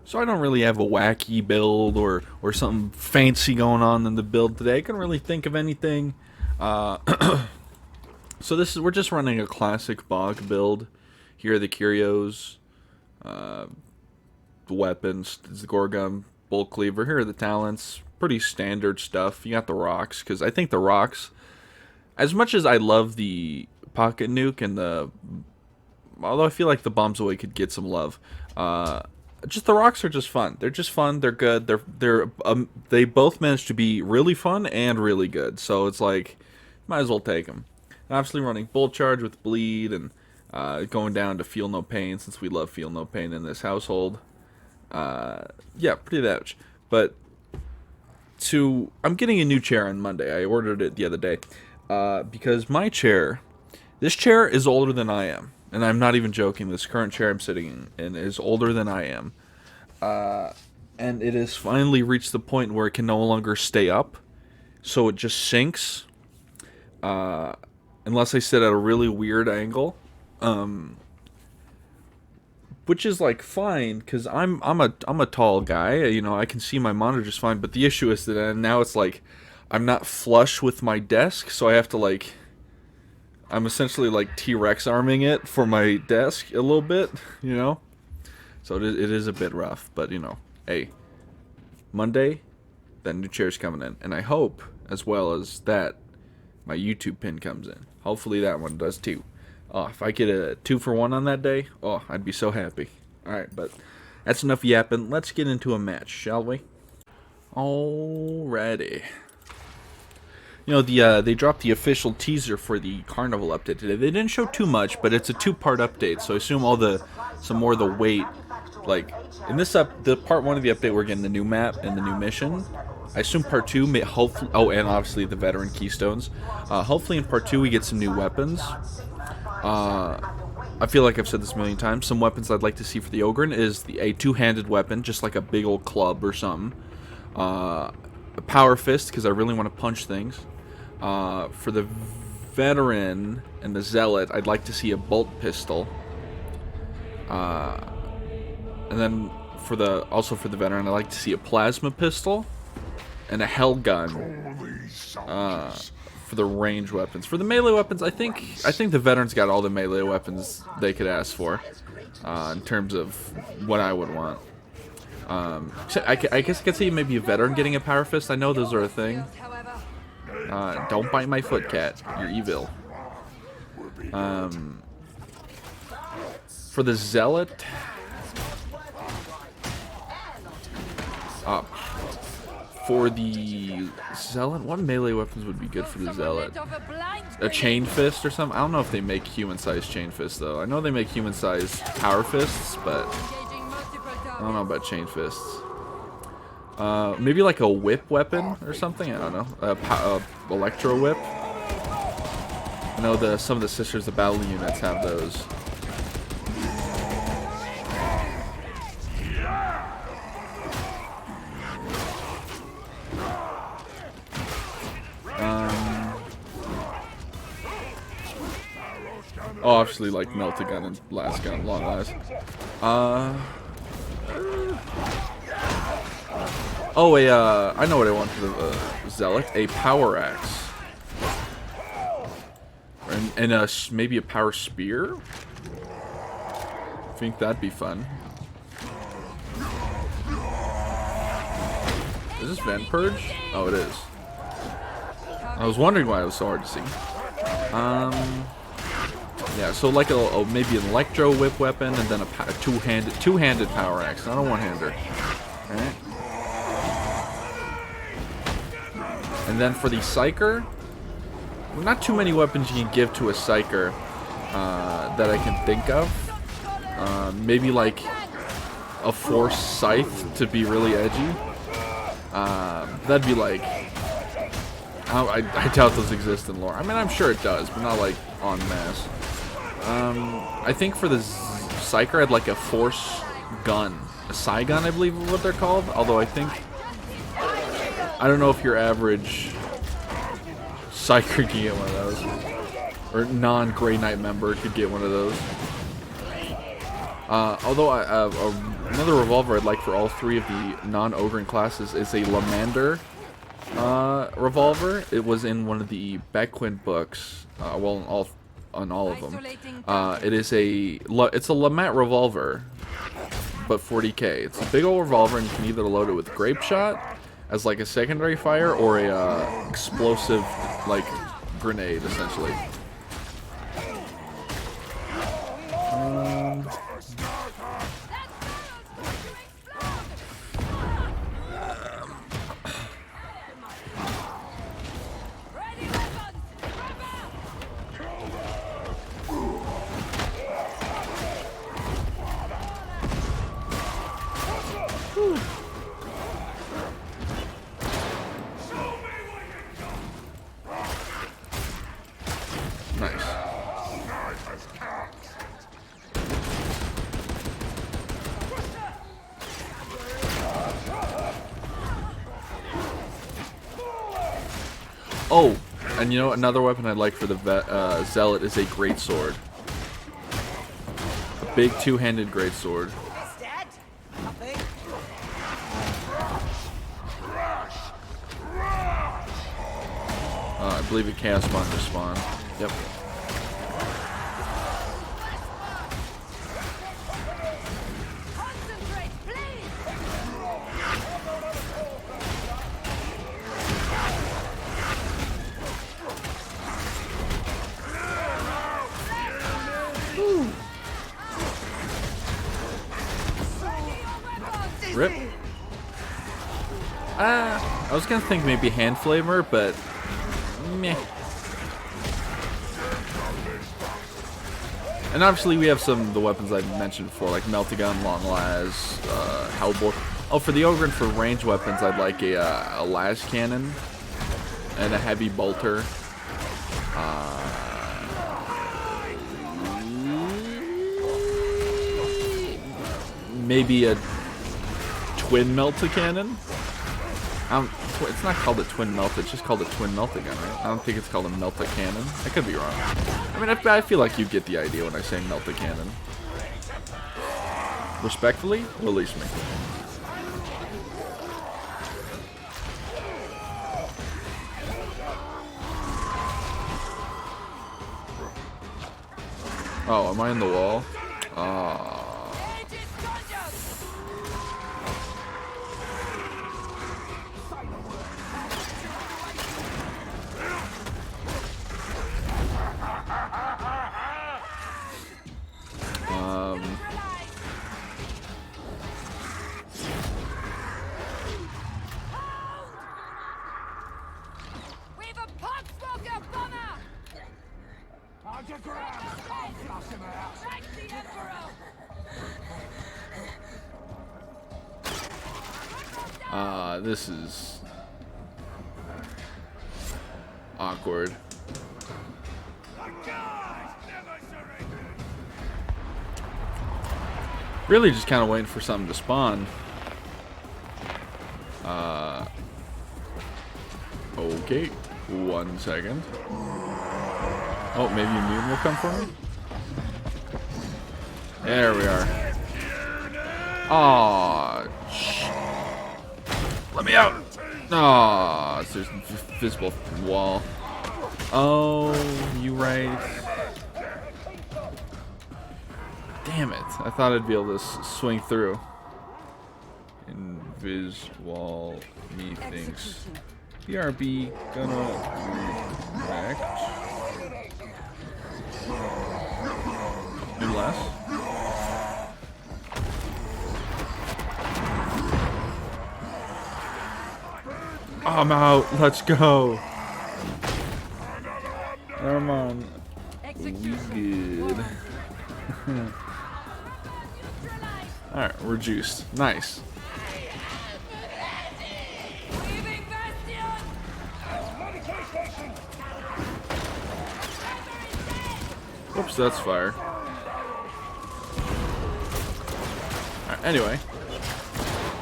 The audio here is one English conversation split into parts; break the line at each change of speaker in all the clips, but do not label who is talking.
So I don't really have a wacky build or something fancy going on in the build today. I couldn't really think of anything. So we're just running a classic bog build. Here are the curios, the weapons, the Gorgon, bolt cleaver. Here are the talents. Pretty standard stuff. You got the rocks, because I think the rocks, as much as I love the pocket nuke and although I feel like the bombs away could get some love, just the rocks are just fun. They're just fun. They're good. They both manage to be really fun and really good. So it's like, might as well take them. And obviously running bolt charge with bleed and going down to feel no pain, since we love feel no pain in this household. Yeah, pretty much. But I'm getting a new chair on Monday. I ordered it the other day because this chair is older than I am. And I'm not even joking. This current chair I'm sitting in is older than I am. And it has finally reached the point where it can no longer stay up. So it just sinks. Unless I sit at a really weird angle. Which is like fine, because I'm a tall guy. You know, I can see my monitor just fine. But the issue is that now it's like I'm not flush with my desk. So I have to like... I'm essentially like T-Rex arming it for my desk a little bit, you know? So it is a bit rough, but you know, hey, Monday, that new chair's coming in. And I hope, as well as that, my YouTube pin comes in. Hopefully that one does too. Oh, if I get a 2-for-1 on that day, oh, I'd be so happy. Alright, but that's enough yapping. Let's get into a match, shall we? Alrighty. You know, they dropped the official teaser for the Carnival update today. They didn't show too much, but it's a 2-part update, so I assume some more of the weight, like, in the part 1 of the update, we're getting the new map and the new mission. I assume part 2 may hopefully, oh, and obviously the veteran keystones. Hopefully in part 2 we get some new weapons. I feel like I've said this a million times. Some weapons I'd like to see for the Ogryn is a 2-handed weapon, just like a big old club or something. A power fist, because I really want to punch things. For the veteran and the zealot, I'd like to see a bolt pistol. And then for the veteran, I'd like to see a plasma pistol and a hell gun. For the range weapons. For the melee weapons, I think the veterans got all the melee weapons they could ask for, in terms of what I would want. I guess I could see maybe a veteran getting a power fist. I know those are a thing. Don't bite my foot, cat. You're evil. For the zealot, what melee weapons would be good for the zealot? A chain fist or something? I don't know if they make human-sized chain fists though. I know they make human-sized power fists, but I don't know about chain fists. Maybe like a whip weapon or something. I don't know. A electro whip. I know some of the Sisters of Battle units have those. Oh, obviously, like melted gun and blast gun, long last. I know what I want for the zealot: a power axe, and maybe a power spear. I think that'd be fun. Is this Vent Purge? Oh, it is. I was wondering why it was so hard to see. Yeah, so like maybe an electro whip weapon and then a two-handed power axe, not a one-hander. Alright. And then for the Psyker, not too many weapons you can give to a Psyker that I can think of. Maybe like a Force Scythe to be really edgy. That'd be like... I doubt those exist in lore. I mean, I'm sure it does, but not like en masse. I think for the Psyker, I'd like a Force gun. A Psy gun, I believe is what they're called. Although I don't know if your average Psyker can get one of those. Or non-Grey Knight member could get one of those. Although Another revolver I'd like for all three of the non-Ogryn classes is a Lamander revolver. It was in one of the Beckwin books. Well, on all of them. It's a Lamet revolver, but 40k. It's a big old revolver, and you can either load it with grape shot as like a secondary fire or a explosive like grenade, essentially. Nice. Oh, and you know another weapon I'd like for the Zealot is a greatsword. A big two-handed greatsword. I believe a chaos spawn respawn. Yep. Rip. I was gonna think maybe hand flavor, but meh. And obviously we have some of the weapons I mentioned before, like Meltagun, Long Las, Hellbore. Oh, for the Ogryn, for range weapons, I'd like a Las Cannon and a Heavy Bolter. Maybe a Twin Melta-Cannon? It's not called a Twin Melta, it's just called a Twin Melta-Gun, right? I don't think it's called a Melta-Cannon. I could be wrong. I mean, I feel like you get the idea when I say Melta-Cannon. Respectfully, release me. Oh, am I in the wall? This is awkward. Really just kind of waiting for something to spawn. Okay, 1 second. Oh, maybe Immune will come for me? There we are. Aww. Let me out! Aww, there's a visible wall. Oh, you right. Damn it. I thought I'd be able to swing through. Invis wall me thinks. BRB gonna wrecked. Do less. I'm out. Let's go. Come on. We good. Alright, we're juiced. Nice. Whoops, that's fire. Alright, anyway.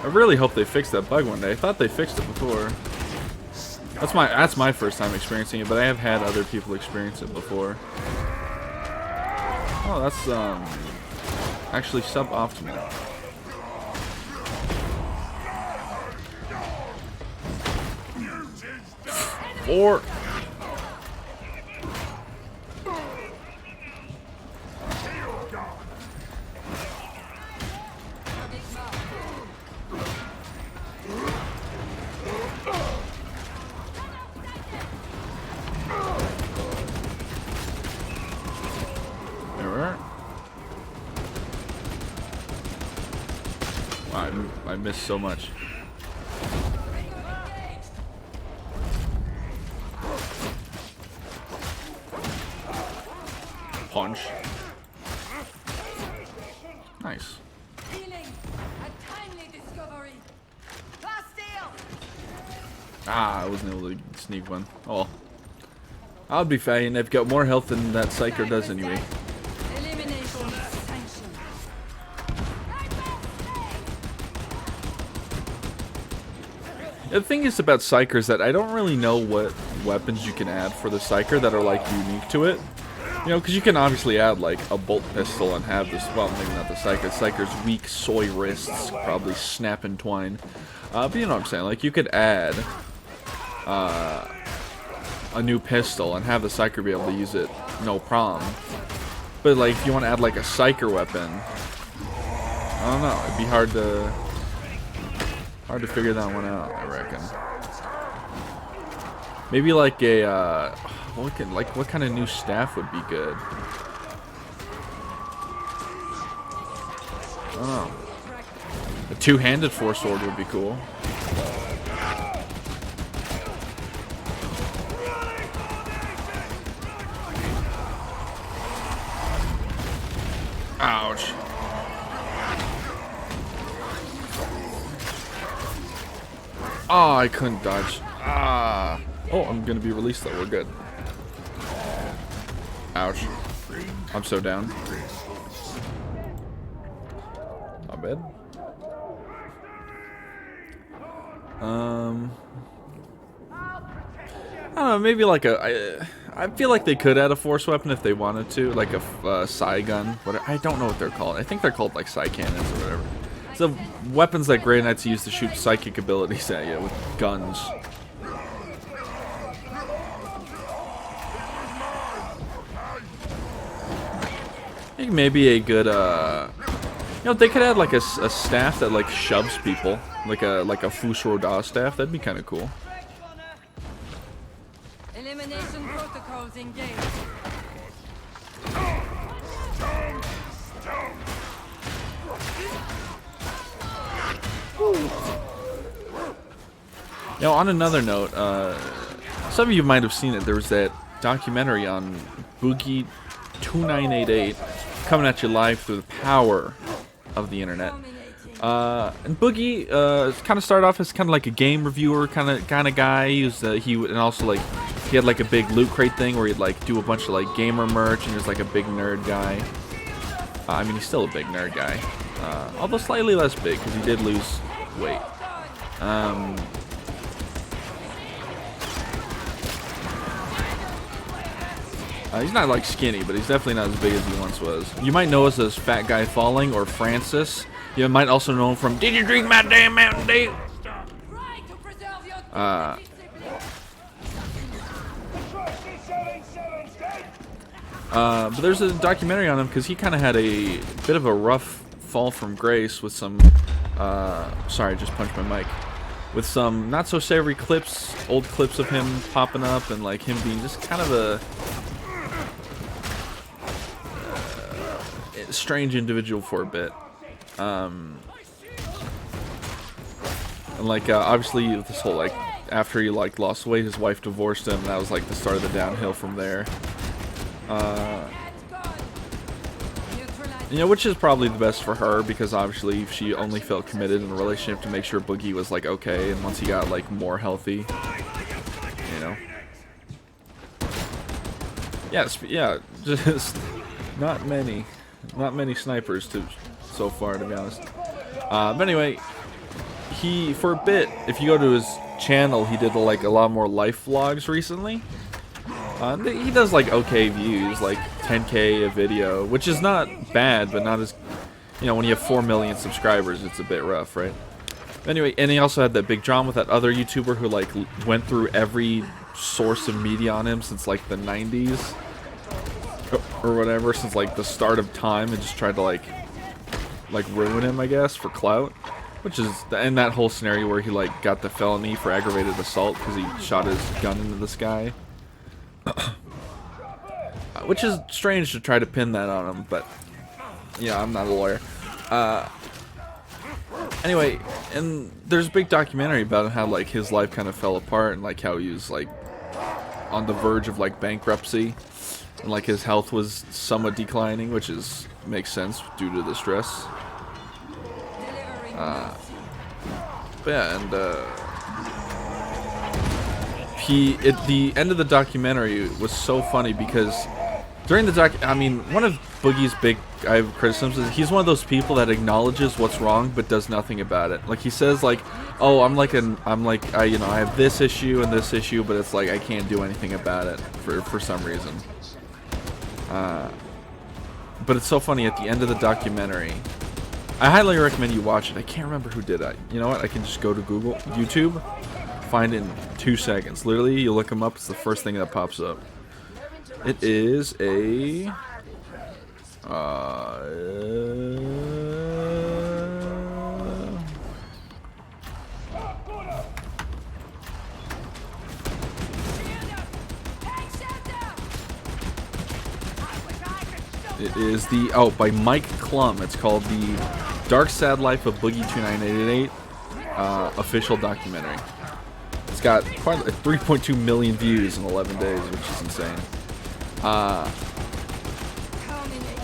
I really hope they fix that bug one day. I thought they fixed it before. That's my first time experiencing it, but I have had other people experience it before. Oh, that's actually suboptimal. 4. I missed so much. Punch. Nice. Ah, I wasn't able to sneak one. Oh, I'll be fine. I've got more health than that Psyker does anyway. The thing is about Psykers that I don't really know what weapons you can add for the Psyker that are like unique to it. You know, because you can obviously add like a bolt pistol and have this, well, maybe not the Psyker. Psyker's weak soy wrists probably snap and twine. But you know what I'm saying? Like you could add a new pistol and have the Psyker be able to use it no problem. But like if you want to add like a Psyker weapon, I don't know. It'd be hard to figure that one out, I reckon. Maybe like a what kind of new staff would be good? I don't know. A two-handed force sword would be cool. Ouch. Oh, I couldn't dodge. Ah. Oh, I'm gonna be released though. We're good. Ouch. I'm so down. Not bad. I don't know, maybe like I feel like they could add a force weapon if they wanted to, like a psi gun. Whatever. I don't know what they're called. I think they're called like psi cannons or whatever. So weapons that Grey Knights use to shoot psychic abilities at you with guns. I think maybe a good you know, they could add like a staff that like shoves people, like a Fusroda staff. That'd be kind of cool.
Elimination protocols engaged.
You know, on another note, some of you might have seen it. There was that documentary on Boogie 2988 coming at you live through the power of the internet. And Boogie kind of started off as kind of like a game reviewer kind of guy. He was and also like he had like a big loot crate thing where he'd like do a bunch of like gamer merch, and he was like a big nerd guy. I mean, he's still a big nerd guy, although slightly less big because he did lose weight. He's not like skinny, but he's definitely not as big as he once was. You might know us as Fat Guy Falling or Francis. You might also know him from Did You Drink My Damn Mountain Dew? But there's a documentary on him because he kind of had a bit of a rough fall from grace with some, sorry, I just punched my mic. With some not so savory clips, old clips of him popping up and like him being just kind of a strange individual for a bit. And like obviously this whole like after he like lost weight, his wife divorced him, and that was like the start of the downhill from there. You know, which is probably the best for her, because obviously she only felt committed in a relationship to make sure Boogie was like okay, and once he got like more healthy, you know. Yes, yeah, just not many snipers so far, to be honest. But anyway, he for a bit, if you go to his channel, he did like a lot more life vlogs recently. He does like okay views, like 10K a video, which is not bad, but not as, you know, when you have 4 million subscribers, it's a bit rough, right? Anyway, and he also had that big drama with that other YouTuber who like went through every source of media on him since like the 90s or whatever, since like the start of time, and just tried to like ruin him, I guess, for clout. Which is in that whole scenario where he like got the felony for aggravated assault because he shot his gun into the sky. Which is strange to try to pin that on him, but yeah, I'm not a lawyer. Anyway, and there's a big documentary about how like his life kind of fell apart and like how he was like on the verge of like bankruptcy, and like his health was somewhat declining, which makes sense due to the stress. But yeah, and at the end of the documentary was so funny because during the I mean, one of Boogie's big criticisms is he's one of those people that acknowledges what's wrong but does nothing about it. Like he says, like, "Oh, I have this issue and this issue, but it's like I can't do anything about it for some reason." But it's so funny at the end of the documentary. I highly recommend you watch it. I can't remember who did it. You know what? I can just go to YouTube, find it in 2 seconds. Literally, you look him up. It's the first thing that pops up. It is a... It is by Mike Klum. It's called The Dark Sad Life of Boogie 2988 official documentary. It's got quite 3.2 million views in 11 days, which is insane.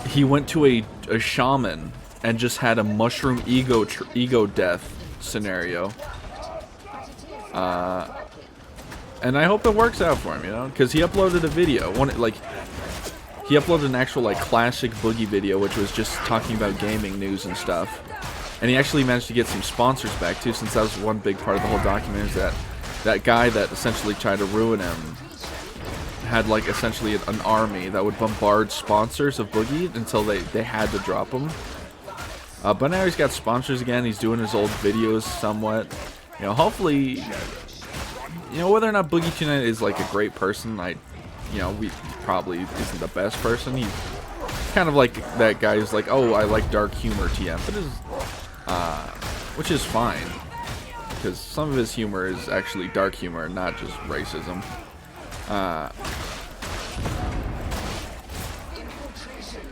He went to a shaman and just had a mushroom ego death scenario. And I hope it works out for him, you know, because he uploaded a video. He uploaded an actual like classic Boogie video, which was just talking about gaming news and stuff. And he actually managed to get some sponsors back too, since that was one big part of the whole documentary. Is that guy that essentially tried to ruin him had like essentially an army that would bombard sponsors of Boogie until they had to drop him. But now he's got sponsors again. He's doing his old videos somewhat. You know, hopefully, you know, whether or not Boogie Tonight is like a great person, we probably isn't the best person. He's kind of like that guy who's like, oh, I like dark humor TM, which is fine, because some of his humor is actually dark humor, not just racism.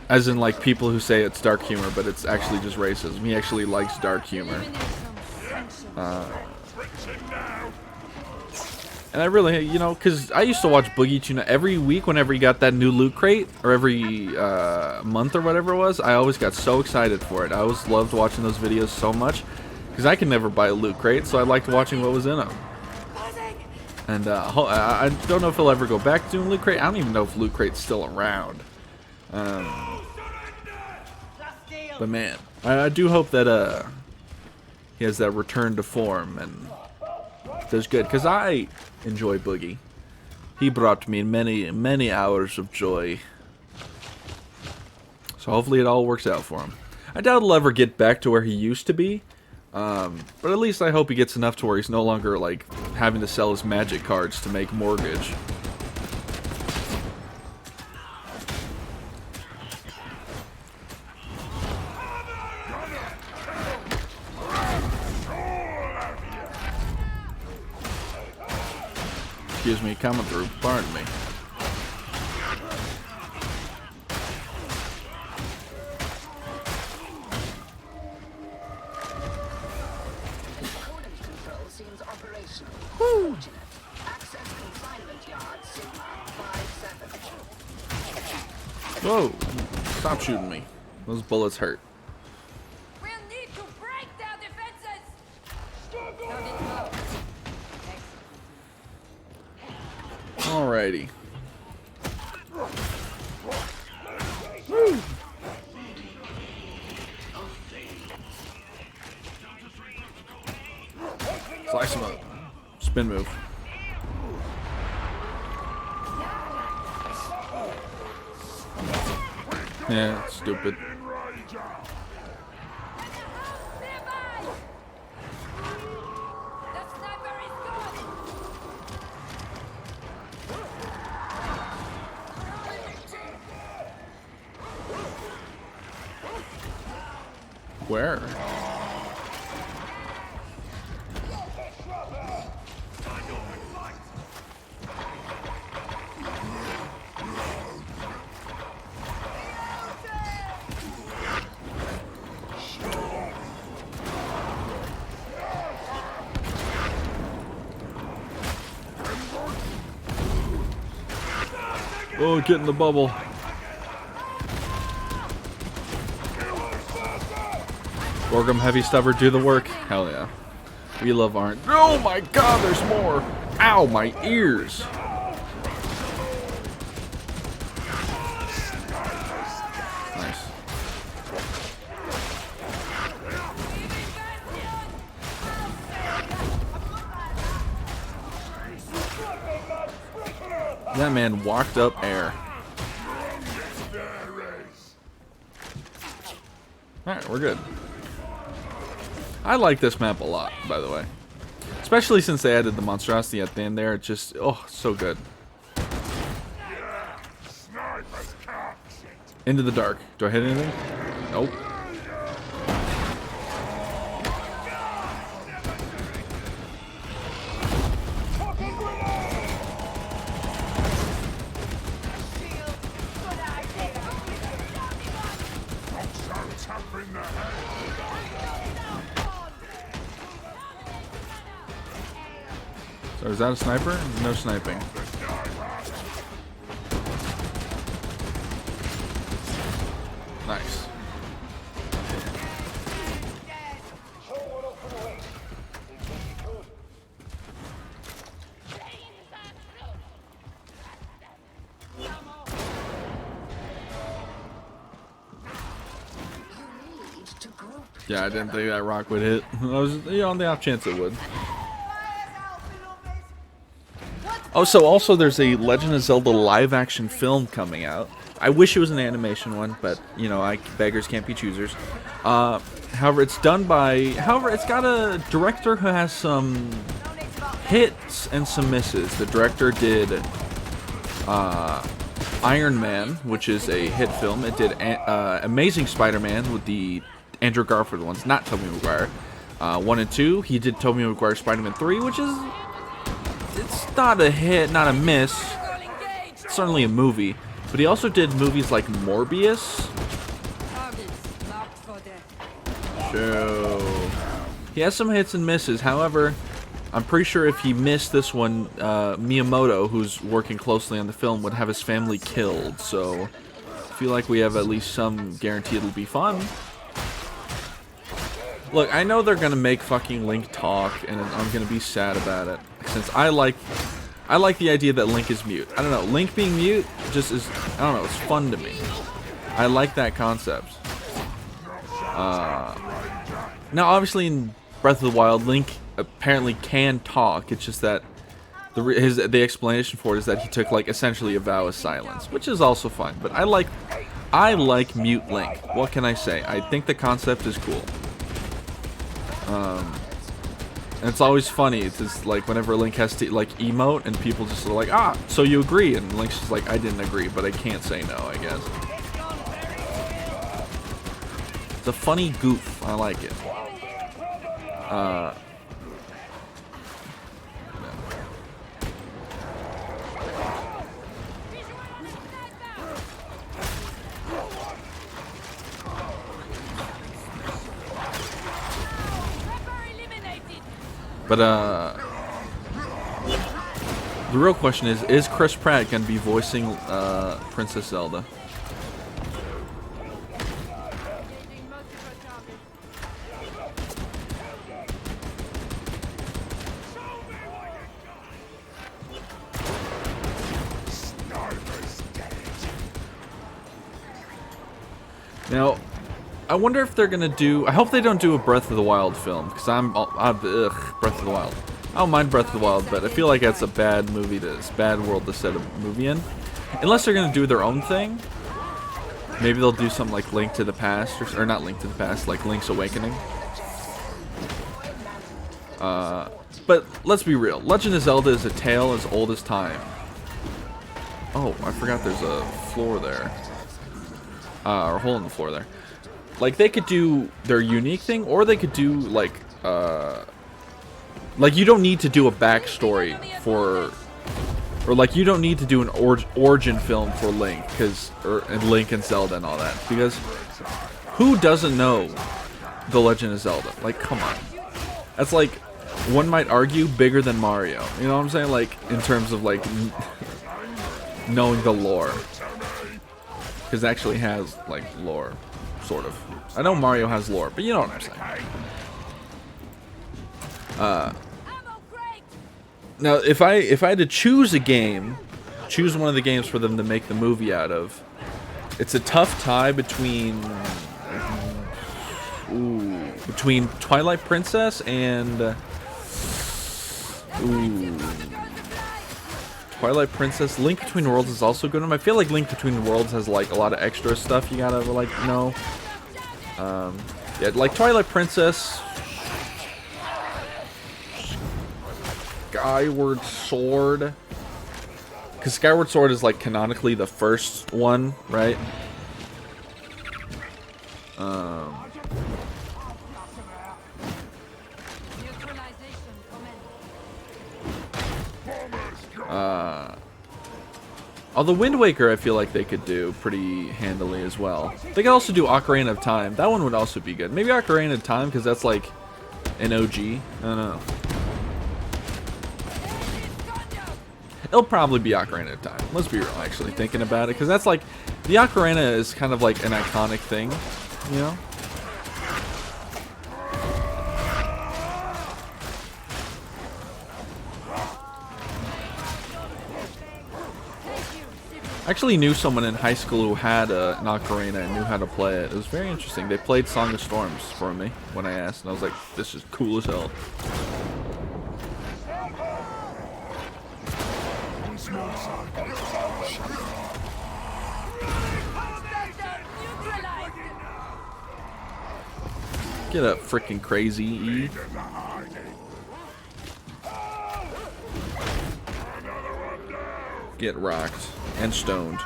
As in like people who say it's dark humor, but it's actually just racism. He actually likes dark humor. And I really, you know, because I used to watch Boogie Tuna every week whenever he got that new loot crate, or every month or whatever it was. I always got so excited for it. I always loved watching those videos so much, because I could never buy a loot crate, so I liked watching what was in them. And I don't know if he'll ever go back to doing loot crate. I don't even know if loot crate's still around. But man, I do hope that he has that return to form and does good, because I enjoy Boogie. He brought me many, many hours of joy. So hopefully it all works out for him. I doubt he'll ever get back to where he used to be. But at least I hope he gets enough to where he's no longer like having to sell his magic cards to make mortgage. Excuse me, coming through. Pardon me. Woo. Whoa! Stop shooting me. Those bullets hurt.
We'll need to break their defenses.
Alrighty. Woo. Slice him up. Spin move. Yeah, stupid. Where? Oh, get in the bubble. Gorgum, Heavy Stubber, do the work. Hell yeah. We love Arn. Oh my god, there's more! Ow, my ears! Nice. That man walked up air. Alright, we're good. I like this map a lot, by the way. Especially since they added the monstrosity at the end there. It's just, oh, so good. Into the dark. Do I hit anything? Nope. So is that a sniper? No sniping. Nice. Yeah, I didn't think that rock would hit. I was, on the off chance it would. Oh, so also there's a Legend of Zelda live-action film coming out. I wish it was an animation one, but, you know, beggars can't be choosers. However, it's done by... However, it's got a director who has some hits and some misses. The director did Iron Man, which is a hit film. It did Amazing Spider-Man with the Andrew Garfield ones, not Tobey Maguire. 1 and 2. He did Tobey Maguire Spider-Man 3, which is... It's not a hit, not a miss. It's certainly a movie. But he also did movies like Morbius. So he has some hits and misses. However, I'm pretty sure if he missed this one, Miyamoto, who's working closely on the film, would have his family killed. So I feel like we have at least some guarantee it'll be fun. Look, I know they're gonna make fucking Link talk, and I'm gonna be sad about it. Since I like the idea that Link is mute. I don't know, Link being mute just is, I don't know, it's fun to me. I like that concept. Now, obviously, in Breath of the Wild, Link apparently can talk. It's just that the explanation for it is that he took like essentially a vow of silence, which is also fine. But I like mute Link. What can I say? I think the concept is cool. And it's always funny. It's just like whenever Link has to like emote, and people just are like, ah, so you agree? And Link's just like, I didn't agree, but I can't say no, I guess. It's a funny goof. I like it. But, the real question is Chris Pratt going to be voicing, Princess Zelda? Now, I wonder if they're gonna do... I hope they don't do a Breath of the Wild film, because Breath of the Wild. I don't mind Breath of the Wild, but I feel like that's a bad movie bad world to set a movie in. Unless they're gonna do their own thing. Maybe they'll do something like Link to the Past, or not Link to the Past, like Link's Awakening. But let's be real. Legend of Zelda is a tale as old as time. Oh, I forgot there's a floor there. Or a hole in the floor there. Like, they could do their unique thing, or they could do, like, you don't need to do a backstory for, or, like, you don't need to do an origin film for Link, and Link and Zelda and all that, because who doesn't know The Legend of Zelda? Like, come on. That's, like, one might argue, bigger than Mario. You know what I'm saying? Like, in terms of, like, knowing the lore. Because it actually has, like, lore. Sort of. I know Mario has lore, but you know what I'm saying. Now, if I had to choose a game, choose one of the games for them to make the movie out of, it's a tough tie between Twilight Princess and Twilight Princess. Link Between Worlds is also good. I feel like Link Between Worlds has like a lot of extra stuff you gotta like know. Yeah, like Twilight Princess, Skyward Sword, because Skyward Sword is like canonically the first one, right? Although Wind Waker, I feel like they could do pretty handily as well. They could also do Ocarina of Time. That one would also be good. Maybe Ocarina of Time, because that's like an OG. I don't know. It'll probably be Ocarina of Time. Let's be real, actually, thinking about it. Because that's like, the Ocarina is kind of like an iconic thing, you know? I actually knew someone in high school who had an ocarina and knew how to play it. It was very interesting. They played Song of Storms for me when I asked, and I was like, this is cool as hell. Get up, freaking crazy, E. Get rocked. And stoned.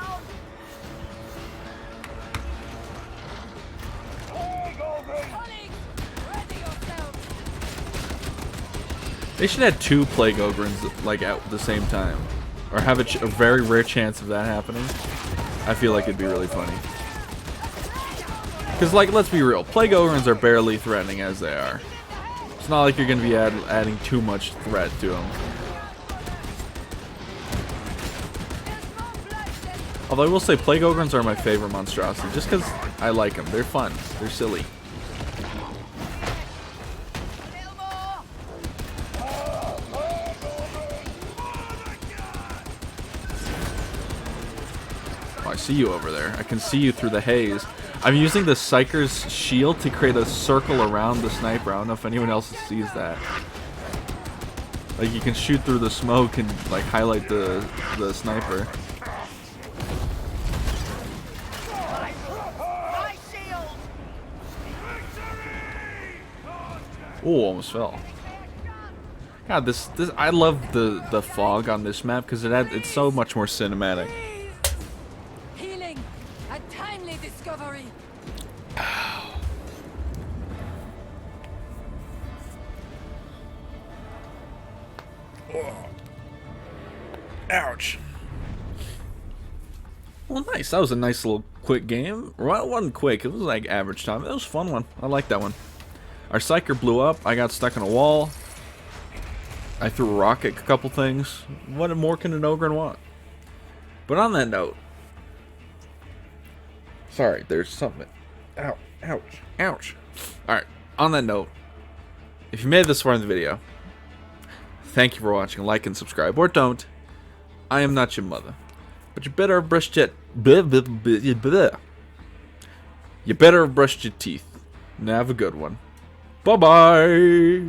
They should have 2 Plague Ogryn's like at the same time, or have a very rare chance of that happening. I feel like it'd be really funny. Because, like, let's be real, Plague Ogryn's are barely threatening as they are. It's not like you're gonna be adding too much threat to them. Although I will say, Plague Ogryn's are my favorite monstrosity, just because I like them. They're fun. They're silly. Oh, I see you over there. I can see you through the haze. I'm using the Psyker's shield to create a circle around the sniper. I don't know if anyone else sees that. Like, you can shoot through the smoke and, like, highlight the sniper. Oh, almost fell. God, this I love the fog on this map because it's so much more cinematic.
Healing, a timely discovery.
Ouch. Well, nice. That was a nice little quick game. Well, it wasn't quick. It was like average time. It was a fun one. I like that one. Our Psyker blew up. I got stuck in a wall. I threw a rock at a couple things. What more can an Ogryn want? But on that note, sorry, there's something. Ow, ouch, ouch. Alright, on that note, if you made it this far in the video, thank you for watching. Like and subscribe, or don't. I am not your mother. But you better have brushed your... You better have brushed your teeth. Now have a good one. Bye-bye.